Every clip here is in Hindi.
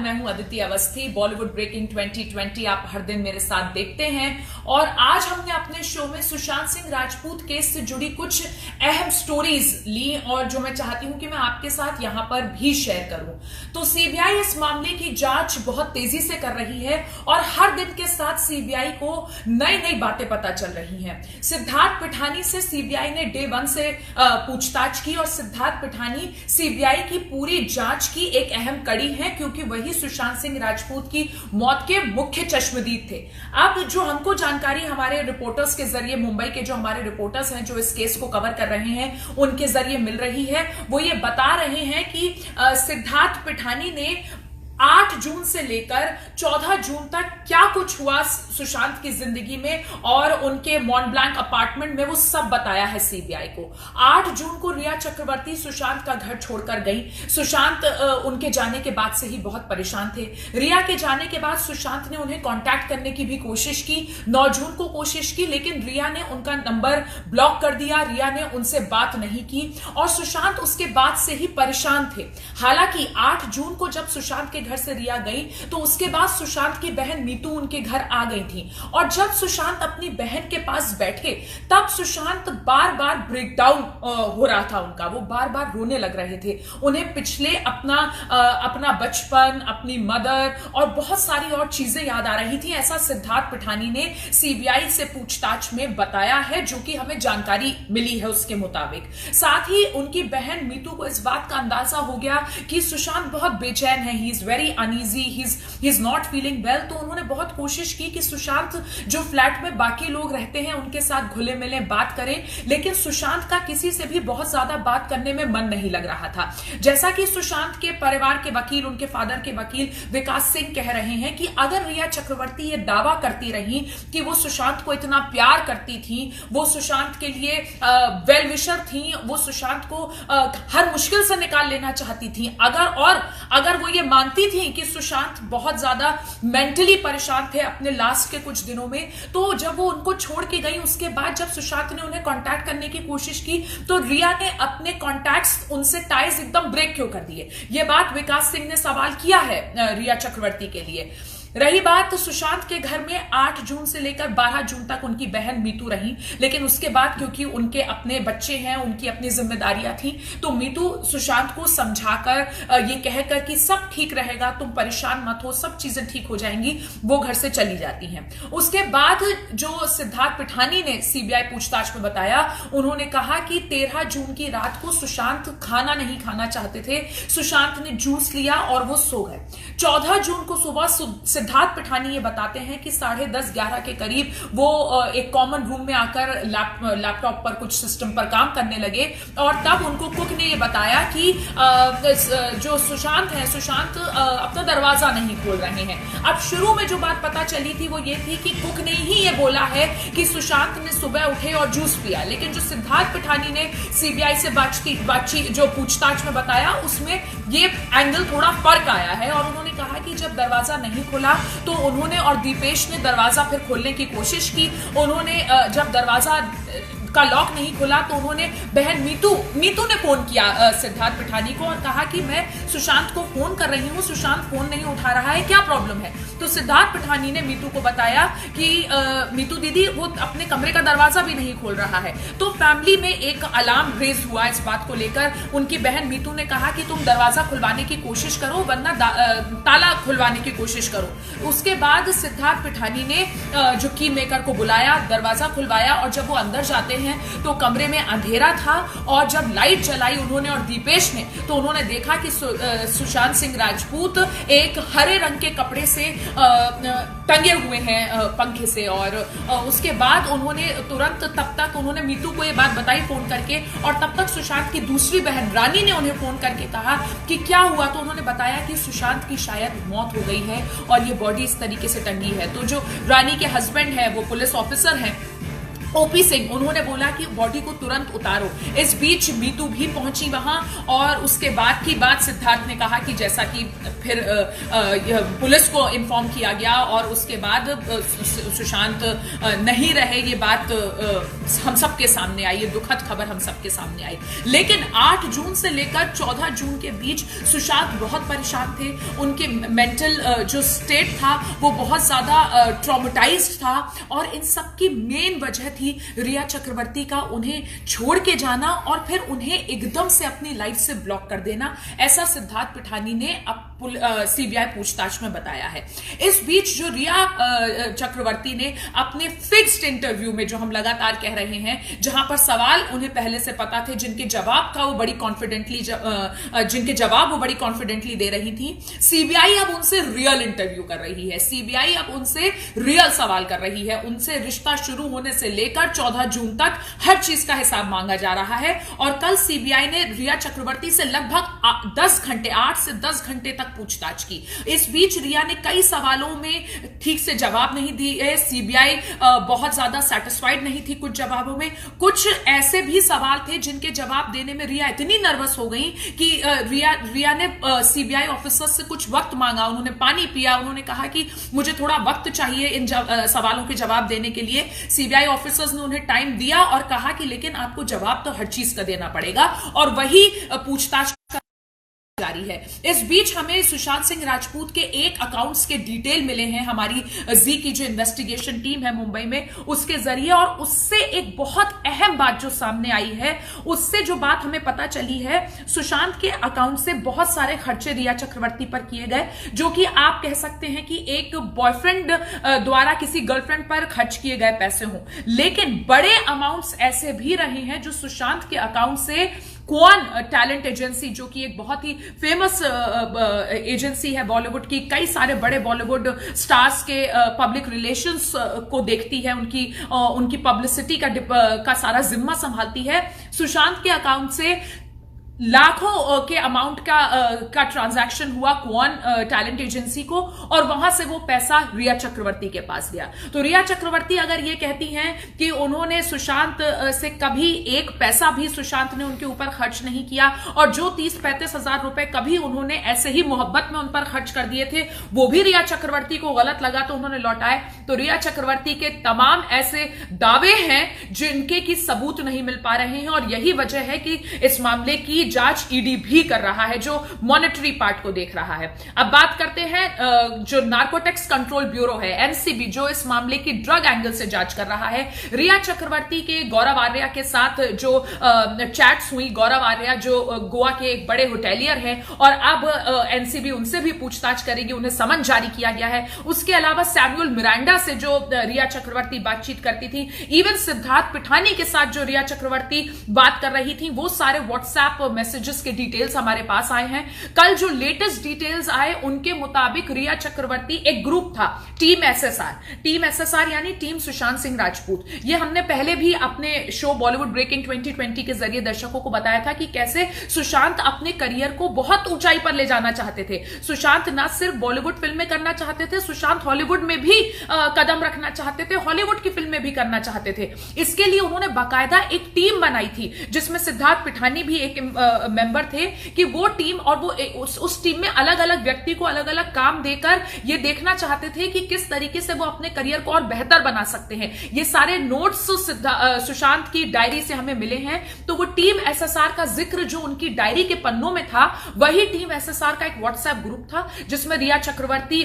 मैं हूं अदिति अवस्थी। बॉलीवुड ब्रेकिंग 2020 आप हर दिन मेरे साथ देखते हैं और आज हमने अपने शो में सुशांत सिंह राजपूत केस से जुड़ी कुछ अहम स्टोरीज ली और जो मैं चाहती हूं कि मैं आपके साथ यहां पर भी शेयर करूं। तो सीबीआई इस मामले की जांच बहुत तेजी से कर रही है और हर दिन के साथ सीबीआई को नई नई बातें पता चल रही हैं। सिद्धार्थ पिठानी से सीबीआई ने डे 1 से पूछताछ की और सिद्धार्थ पिठानी सीबीआई की पूरी जांच की एक अहम कड़ी है क्योंकि वही सुशांत सिंह राजपूत की मौत के मुख्य चश्मदीद थे। अब जो हमको जानकारी हमारे रिपोर्टर्स के जरिए, मुंबई के जो हमारे रिपोर्टर्स हैं जो इस केस को कवर कर रहे हैं, उनके जरिए मिल रही है, वो ये बता रहे हैं कि सिद्धार्थ पिठानी ने 8 जून से लेकर 14 जून तक क्या कुछ हुआ सुशांत की जिंदगी में और उनके मॉन्ट ब्लैंक अपार्टमेंट में, वो सब बताया है सीबीआई को। 8 जून को रिया चक्रवर्ती सुशांत का घर छोड़कर गई। सुशांत उनके जाने के बाद से ही बहुत परेशान थे। रिया के जाने के बाद सुशांत ने उन्हें कांटेक्ट करने की भी कोशिश की। 9 जून को कोशिश की लेकिन रिया ने उनका नंबर ब्लॉक कर दिया। रिया ने उनसे बात नहीं की और सुशांत उसके बाद से ही परेशान थे। हालांकि 8 जून को जब सुशांत के घर से रिया गई तो उसके बाद सुशांत की बहन नीतू उनके घर आ गई थी और जब सुशांत अपनी बहन के पास बैठे तब सुशांत बार बार ब्रेकडाउन हो रहा था उनका। वो बार बार रोने लग रहे थे। उन्हें पिछले अपना बचपन, अपनी मदर और बहुत सारी और चीजें याद आ रही थी। ऐसा सिद्धार्थ पिठानी ने सीबीआई से पूछताछ में बताया है, जो कि हमें जानकारी मिली है उसके मुताबिक। साथ ही उनकी बहन नीतू को इस बात का अंदाजा हो गया कि सुशांत बहुत बेचैन है, he is very uneasy, he is not feeling well. तो उन्होंने बहुत कोशिश की कि सुशांत जो फ्लैट में बाकी लोग रहते हैं उनके साथ घुले मिले बात करें, लेकिन सुशांत का किसी से भी बहुत ज्यादा बात करने में मन नहीं लग रहा था। जैसा कि सुशांत के परिवार के वकील, उनके फादर के वकील विकास सिंह कह रहे हैं कि अगर रिया चक्रवर्ती ये दावा करती रही कि वो सुशांत को इतना प्यार करती थी, वो सुशांत के लिए वेल विशर थी, वो सुशांत को हर मुश्किल से निकाल लेना चाहती थी, अगर वो ये मानती थी कि सुशांत बहुत ज्यादा मेंटली परेशान थे अपने लास्ट के कुछ दिनों में, तो जब वो उनको छोड़ के गई उसके बाद जब सुशांत ने उन्हें कांटेक्ट करने की कोशिश की तो रिया ने अपने कॉन्टैक्ट्स, उनसे टाइज एकदम ब्रेक क्यों कर दिए। ये बात विकास सिंह ने सवाल किया है रिया चक्रवर्ती के लिए। रही बात सुशांत के घर में 8 जून से लेकर 12 जून तक उनकी बहन मीतू रही, लेकिन उसके बाद क्योंकि उनके अपने बच्चे हैं, उनकी अपनी जिम्मेदारियां थी, तो मीतू सुशांत को समझाकर ये कहकर कि सब ठीक रहेगा, तुम परेशान मत हो, सब चीजें ठीक हो जाएंगी, वो घर से चली जाती हैं। उसके बाद जो सिद्धार्थ पिठानी ने सीबीआई पूछताछ में बताया, उन्होंने कहा कि 13 जून की रात को सुशांत खाना नहीं खाना चाहते थे। सुशांत ने जूस लिया और वो सो गए। 14 जून को सुबह सिद्धार्थ पिठानी ये बताते हैं कि 10:30-11 के करीब वो एक कॉमन रूम में आकर लैपटॉप पर कुछ सिस्टम पर काम करने लगे और तब उनको कुक ने ये बताया कि जो सुशांत है, सुशांत अपना दरवाजा नहीं खोल रहे हैं। अब शुरू में जो बात पता चली थी वो ये थी कि कुक ने ही ये बोला है कि सुशांत ने सुबह उठे और जूस पिया, लेकिन जो सिद्धार्थ पिठानी ने सीबीआई से बातचीत जो पूछताछ में बताया उसमें ये एंगल थोड़ा फर्क आया है और उन्होंने कहा कि जब दरवाजा नहीं खोला तो उन्होंने और दीपेश ने दरवाजा फिर खोलने की कोशिश की। उन्होंने जब दरवाजा का लॉक नहीं खुला तो उन्होंने बहन मीतू ने फोन किया सिद्धार्थ पिठानी को और कहा कि मैं सुशांत को फोन कर रही हूं, सुशांत फोन नहीं उठा रहा है, क्या प्रॉब्लम है। तो सिद्धार्थ पिठानी ने मीतू को बताया कि मीतू दीदी वो अपने कमरे का दरवाजा भी नहीं खोल रहा है। तो फैमिली में एक अलार्म रेज हुआ इस बात को लेकर। उनकी बहन मीतू ने कहा कि तुम दरवाजा खुलवाने की कोशिश करो वरना ताला खुलवाने की कोशिश करो। उसके बाद सिद्धार्थ पिठानी ने जो की मेकर को बुलाया, दरवाजा खुलवाया और जब वो अंदर जाते हैं तो कमरे में अंधेरा था और जब लाइट जलाई उन्होंने और दीपेश ने तो उन्होंने देखा कि सुशांत सिंह राजपूत एक हरे रंग के कपड़े से टंगे हुए हैं पंखे से और उसके बाद उन्होंने तुरंत तब तक उन्होंने मीतू को ये बात बताई फोन करके और तब तक सुशांत की दूसरी बहन रानी ने उन्हें फोन करके कहा कि क्या हुआ। तो उन्होंने बताया कि सुशांत की शायद मौत हो गई है और ये बॉडी इस तरीके से टंगी है। तो जो रानी के हस्बैंड है वो पुलिस ऑफिसर हैं, ओपी सिंह, उन्होंने बोला कि बॉडी को तुरंत उतारो। इस बीच मीतू भी पहुंची वहां और उसके बाद की बात सिद्धार्थ ने कहा कि जैसा कि फिर पुलिस को इन्फॉर्म किया गया और उसके बाद सुशांत नहीं रहे, ये बात हम सबके सामने आई, ये दुखद खबर हम सबके सामने आई। लेकिन 8 जून से लेकर 14 जून के बीच सुशांत बहुत परेशान थे। उनके मेंटल जो स्टेट था वो बहुत ज्यादा ट्रॉमेटाइज्ड था और इन सब की मेन वजह थी रिया चक्रवर्ती का उन्हें छोड़ के जाना और फिर उन्हें एकदम से अपनी लाइफ से ब्लॉक कर देना। ऐसा सिद्धार्थ पिठानी ने अब सीबीआई पूछताछ में बताया है। इस बीच जो रिया चक्रवर्ती ने अपने फिक्स्ड इंटरव्यू में, जो हम लगातार कह रहे हैं, जहां पर सवाल उन्हें पहले से पता थे, जिनके जवाब वो बड़ी कॉन्फिडेंटली दे रही थी, सीबीआई अब उनसे रियल इंटरव्यू कर रही है। सीबीआई अब उनसे रियल सवाल कर रही है। उनसे रिश्ता शुरू होने से लेकर 14 जून तक हर चीज का हिसाब मांगा जा रहा है। और कल सीबीआई ने रिया चक्रवर्ती से लगभग 10 घंटे, 8 से 10 घंटे तक पूछताछ की। इस बीच रिया ने कई सवालों में ठीक से जवाब नहीं दिए। सीबीआई बहुत ज्यादा सेटिस्फाइड नहीं थी कुछ जवाबों में। कुछ ऐसे भी सवाल थे जिनके जवाब देने में रिया इतनी नर्वस हो गई कि रिया ने सीबीआई ऑफिसर से कुछ वक्त मांगा। उन्होंने पानी पिया। उन्होंने कहा कि मुझे थोड़ा वक्त चाहिए इन सवालों के जवाब देने के लिए। सीबीआई ऑफिसर्स ने उन्हें टाइम दिया और कहा कि लेकिन आपको जवाब तो हर चीज का देना पड़ेगा, और वही पूछताछ जारी है। इस बीच हमें सुशांत सिंह राजपूत के एक अकाउंट्स के डिटेल मिले हैं हमारी जी की जो इन्वेस्टिगेशन टीम है मुंबई में, उसके जरिए, और उससे एक बहुत अहम बात जो सामने आई है, उससे जो बात हमें पता चली है, सुशांत के अकाउंट से बहुत सारे खर्चे रिया चक्रवर्ती पर किए गए, जो कि आप कह सकते हैं कि एक बॉयफ्रेंड द्वारा किसी गर्लफ्रेंड पर खर्च किए गए पैसे हों। लेकिन बड़े अमाउंट्स ऐसे भी रहे हैं जो सुशांत के अकाउंट से क्वान टैलेंट एजेंसी, जो कि एक बहुत ही फेमस एजेंसी है बॉलीवुड की, कई सारे बड़े बॉलीवुड स्टार्स के पब्लिक रिलेशंस को देखती है, उनकी पब्लिसिटी का सारा जिम्मा संभालती है। सुशांत के अकाउंट से लाखों के अमाउंट का ट्रांजैक्शन हुआ क्वान टैलेंट एजेंसी को, और वहां से वो पैसा रिया चक्रवर्ती के पास गया। तो रिया चक्रवर्ती अगर ये कहती हैं कि उन्होंने सुशांत से कभी एक पैसा भी सुशांत ने उनके ऊपर खर्च नहीं किया, और जो 30-35 हजार रुपए कभी उन्होंने ऐसे ही मोहब्बत में उन पर खर्च कर दिए थे, वो भी रिया चक्रवर्ती को गलत लगा तो उन्होंने लौटाए। तो रिया चक्रवर्ती के तमाम ऐसे दावे हैं जिनके की सबूत नहीं मिल पा रहे हैं, और यही वजह है कि इस मामले की जांच ईडी भी कर रहा है, जो मॉनेटरी पार्ट को देख रहा है। अब बात करते हैं जो नार्कोटिक्स कंट्रोल ब्यूरो है, एनसीबी, जो इस मामले की ड्रग एंगल से जांच कर रहा है। रिया चक्रवर्ती के गौरव आर्या के साथ जो चैट्स हुई, गौरव आर्या जो गोवा के एक बड़े होटेलियर हैं, और अब एनसीबी उनसे भी पूछताछ करेगी, उन्हें समन जारी किया गया है। उसके अलावा सैमुअल मिरांडा से जो रिया चक्रवर्ती बातचीत करती थी, इवन सिद्धार्थ पिठानी के साथ जो रिया चक्रवर्ती बात कर रही थी, वो सारे व्हाट्सएप मैसेजेस के डिटेल्स हमारे पास आए हैं। कल जो लेटेस्ट डिटेल्स आए उनके मुताबिक रिया चक्रवर्ती, एक ग्रुप था टीम एसएसआर यानी टीम सुशांत सिंह राजपूत, ये हमने पहले भी अपने शो बॉलीवुड ब्रेकिंग 2020 के जरिए दर्शकों को बताया था कि कैसे सुशांत अपने करियर को बहुत ऊंचाई पर ले जाना चाहते थे। सुशांत न सिर्फ बॉलीवुड फिल्में करना चाहते थे, सुशांत हॉलीवुड में भी कदम रखना चाहते थे, हॉलीवुड की फिल्में भी करना चाहते थे। इसके लिए उन्होंने बाकायदा एक टीम बनाई थी, जिसमें सिद्धार्थ पिठानी भी एक मेंबर थे, कि वो टीम, और वो उस टीम में अलग अलग व्यक्ति को अलग अलग काम देकर ये देखना चाहते थे कि किस तरीके से वो अपने करियर को और बेहतर बना सकते हैं। ये सारे नोट्स सुशांत की डायरी से हमें मिले हैं। तो वो टीम एसएसआर का जिक्र जो उनकी डायरी के पन्नों में था, वही टीम एसएसआर का एक व्हाट्सएप ग्रुप था, जिसमें रिया चक्रवर्ती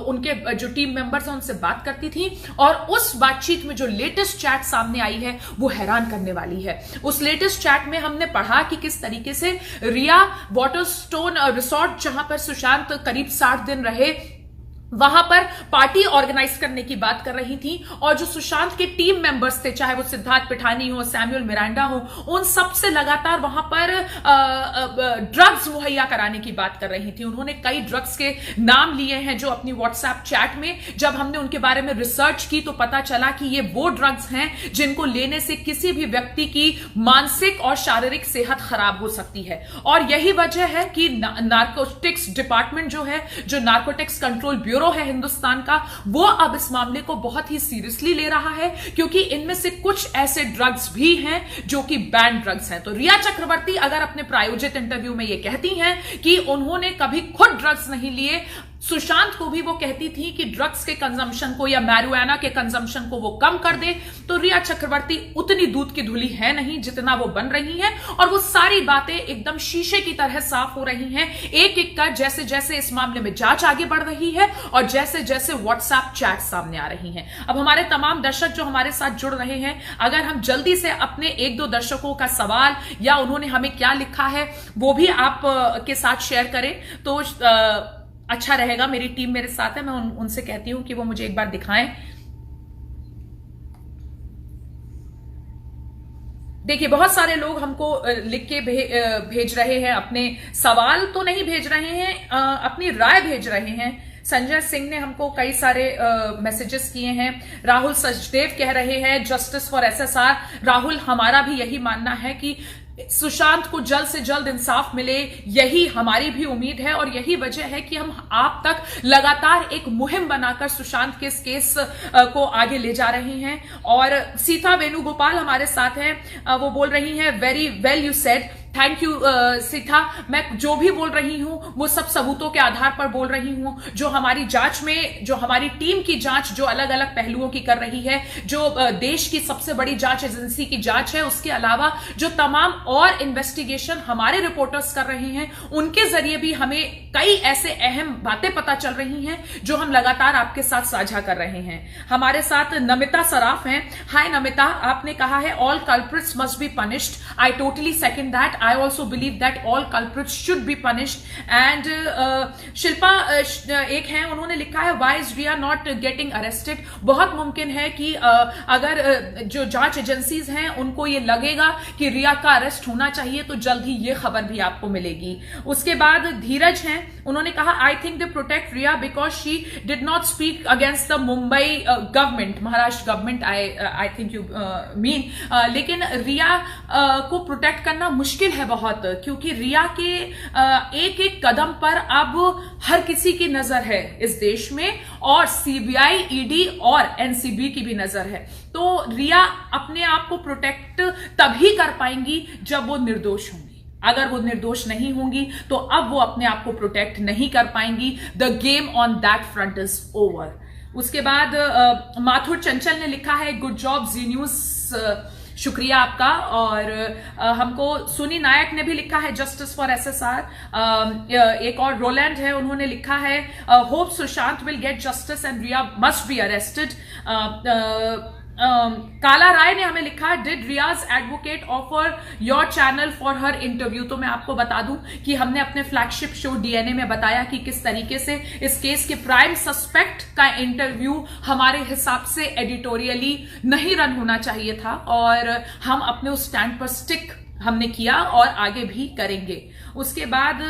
उनके जो टीम मेंबर्स हैं उनसे बात करती थी। और उस बातचीत में जो लेटेस्ट चैट सामने आई है वो हैरान करने वाली है। उस लेटेस्ट चैट में हमने पढ़ा कि किस तरीके से रिया वाटरस्टोन रिसोर्ट, जहां पर सुशांत करीब 60 दिन रहे, वहां पर पार्टी ऑर्गेनाइज करने की बात कर रही थी, और जो सुशांत के टीम मेंबर्स थे, चाहे वो सिद्धार्थ पिठानी हो, सैमुअल मिरांडा हो, उन सब से लगातार वहां पर ड्रग्स मुहैया कराने की बात कर रही थी। उन्होंने कई ड्रग्स के नाम लिए हैं जो अपनी व्हाट्सएप चैट में, जब हमने उनके बारे में रिसर्च की तो पता चला कि ये वो ड्रग्स हैं जिनको लेने से किसी भी व्यक्ति की मानसिक और शारीरिक सेहत खराब हो सकती है। और यही वजह है कि नार्कोटिक्स डिपार्टमेंट जो है, जो नार्कोटिक्स कंट्रोल ब्यूरो ब्यूरो है हिंदुस्तान का, वो अब इस मामले को बहुत ही सीरियसली ले रहा है, क्योंकि इनमें से कुछ ऐसे ड्रग्स भी हैं जो कि बैन ड्रग्स हैं। तो रिया चक्रवर्ती अगर अपने प्रायोजित इंटरव्यू में ये कहती हैं कि उन्होंने कभी खुद ड्रग्स नहीं लिए, सुशांत को भी वो कहती थी कि ड्रग्स के कंजम्पशन को या मैरिजुआना के कंजम्पशन को वो कम कर दे, तो रिया चक्रवर्ती उतनी दूध की धुली है नहीं जितना वो बन रही है, और वो सारी बातें एकदम शीशे की तरह साफ हो रही हैं एक एक कर, जैसे जैसे इस मामले में जांच आगे बढ़ रही है और जैसे जैसे व्हाट्सएप चैट सामने आ रही हैं। अब हमारे तमाम दर्शक जो हमारे साथ जुड़ रहे हैं, अगर हम जल्दी से अपने एक दो दर्शकों का सवाल या उन्होंने हमें क्या लिखा है वो भी आप के साथ शेयर करें तो अच्छा रहेगा। मेरी टीम मेरे साथ है, मैं उनसे कहती हूं कि वो मुझे एक बार दिखाएं। देखिए, बहुत सारे लोग हमको लिख के भेज रहे हैं, अपने सवाल तो नहीं भेज रहे हैं, अपनी राय भेज रहे हैं। संजय सिंह ने हमको कई सारे मैसेजेस किए हैं। राहुल सचदेव कह रहे हैं जस्टिस फॉर एसएसआर। राहुल, हमारा भी यही मानना है कि सुशांत को जल्द से जल्द इंसाफ मिले, यही हमारी भी उम्मीद है और यही वजह है कि हम आप तक लगातार एक मुहिम बनाकर सुशांत के इस केस को आगे ले जा रहे हैं। और सीता वेणुगोपाल हमारे साथ हैं, वो बोल रही हैं very well you said. Thank you Sita. मैं जो भी बोल रही हूं वो सब सबूतों के आधार पर बोल रही हूं, जो हमारी जांच में, जो हमारी टीम की जांच जो अलग अलग पहलुओं की कर रही है, जो देश की सबसे बड़ी जांच एजेंसी की जांच है, उसके अलावा जो तमाम और इन्वेस्टिगेशन हमारे रिपोर्टर्स कर रहे हैं, उनके जरिए भी हमें कई ऐसे अहम बातें पता चल रही हैं जो हम लगातार आपके साथ साझा कर रहे हैं। हमारे साथ नमिता सराफ हैं। हाय नमिता, आपने कहा है all culprits must be punished. I totally second that. I also believe that all culprits should be punished. And Shilpa एक है, उन्होंने लिखा है why is Riya not getting arrested। बहुत मुमकिन है कि अगर जो जांच एजेंसीज हैं उनको ये लगेगा कि रिया का अरेस्ट होना चाहिए तो जल्द ही ये खबर भी आपको मिलेगी। उसके बाद धीरज हैं, उन्होंने कहा I think they protect Riya because she did not speak against the Mumbai government, Maharashtra government I think you mean। लेकिन रिया को प्रोटेक्ट करना मुश्किल है बहुत, क्योंकि रिया के एक एक कदम पर अब हर किसी की नजर है इस देश में, और सीबीआई, ईडी और एनसीबी की भी नजर है। तो रिया अपने आप को प्रोटेक्ट तभी कर पाएंगी जब वो निर्दोष होंगी। अगर वो निर्दोष नहीं होंगी तो अब वो अपने आप को प्रोटेक्ट नहीं कर पाएंगी। The game on that front is over. उसके बाद माथुर चंचल ने लिखा है गुड जॉब जी न्यूज, शुक्रिया आपका। और हमको सुनी नायक ने भी लिखा है जस्टिस फॉर एसएसआर। एक और रोलैंड है, उन्होंने लिखा है hope Sushant will get justice and Rhea must be arrested. Kala Rai ने हमें लिखा did Rhea's advocate offer your channel for her interview. तो मैं आपको बता दूं कि हमने अपने फ्लैगशिप शो डीएनए में बताया कि किस तरीके से इस केस के प्राइम सस्पेक्ट का इंटरव्यू हमारे हिसाब से एडिटोरियली नहीं रन होना चाहिए था, और हम अपने उस स्टैंड पर स्टिक हमने किया और आगे भी करेंगे। उसके बाद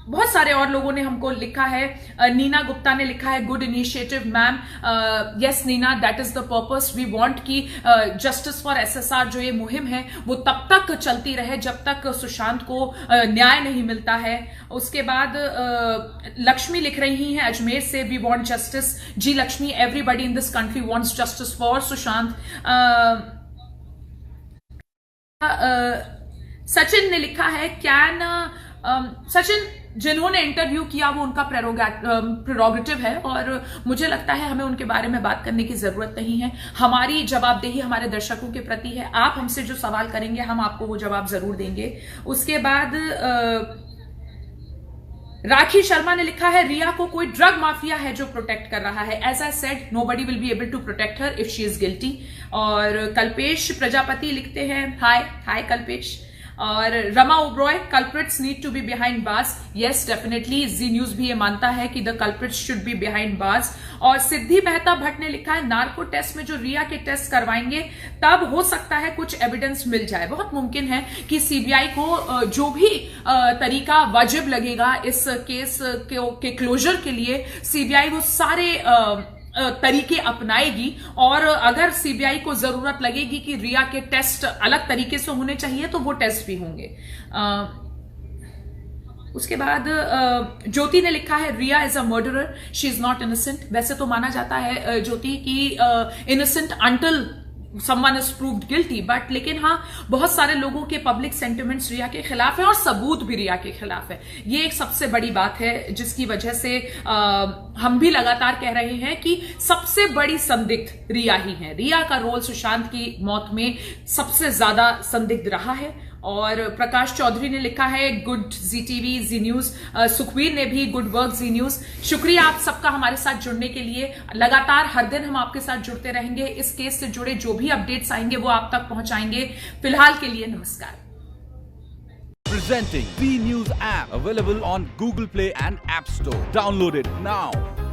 बहुत सारे और लोगों ने हमको लिखा है। नीना गुप्ता ने लिखा है good initiative ma'am. Yes Neena, that is the purpose. We want कि जस्टिस फॉर एसएसआर जो ये मुहिम है वो तब तक चलती रहे जब तक सुशांत को न्याय नहीं मिलता है। उसके बाद लक्ष्मी लिख रही हैं अजमेर से वी वांट जस्टिस। जी Lakshmi, everybody in this country wants justice for Sushant. Sachin ने लिखा है कैन सचिन, जिन्होंने इंटरव्यू किया वो उनका प्रेरोगेटिव है और मुझे लगता है हमें उनके बारे में बात करने की जरूरत नहीं है। हमारी जवाबदेही हमारे दर्शकों के प्रति है। आप हमसे जो सवाल करेंगे हम आपको वो जवाब जरूर देंगे। उसके बाद राखी शर्मा ने लिखा है रिया को कोई ड्रग माफिया है जो प्रोटेक्ट कर रहा है। As I said nobody will be able to protect her if she is guilty. और कल्पेश प्रजापति लिखते हैं हाय हाय कल्पेश। और Rama Oberoi culprits need to be behind bars. Yes definitely, Zee News भी ये मानता है कि the culprits should be behind bars. और सिद्धि मेहता भट्ट ने लिखा है नार्को टेस्ट में जो रिया के टेस्ट करवाएंगे तब हो सकता है कुछ एविडेंस मिल जाए। बहुत मुमकिन है कि सीबीआई को जो भी तरीका वाजिब लगेगा इस केस के क्लोजर के लिए सीबीआई वो सारे तरीके अपनाएगी। और अगर सीबीआई को जरूरत लगेगी कि रिया के टेस्ट अलग तरीके से होने चाहिए तो वो टेस्ट भी होंगे। उसके बाद ज्योति ने लिखा है Riya is a murderer, she is not innocent. वैसे तो माना जाता है ज्योति की innocent until someone is proved guilty, but लेकिन हाँ, बहुत सारे लोगों के पब्लिक सेंटिमेंट्स रिया के खिलाफ है और सबूत भी रिया के खिलाफ है। ये एक सबसे बड़ी बात है जिसकी वजह से हम भी लगातार कह रहे हैं कि सबसे बड़ी संदिग्ध रिया ही है। रिया का रोल सुशांत की मौत में सबसे ज्यादा संदिग्ध रहा है। और प्रकाश चौधरी ने लिखा है गुड जी टीवी जी न्यूज। सुखवीर ने भी गुड वर्क जी न्यूज। शुक्रिया आप सबका हमारे साथ जुड़ने के लिए। लगातार हर दिन हम आपके साथ जुड़ते रहेंगे। इस केस से जुड़े जो भी अपडेट्स आएंगे वो आप तक पहुंचाएंगे। फिलहाल के लिए नमस्कार। Presenting V News app available on Google Play and App Store. Download it now.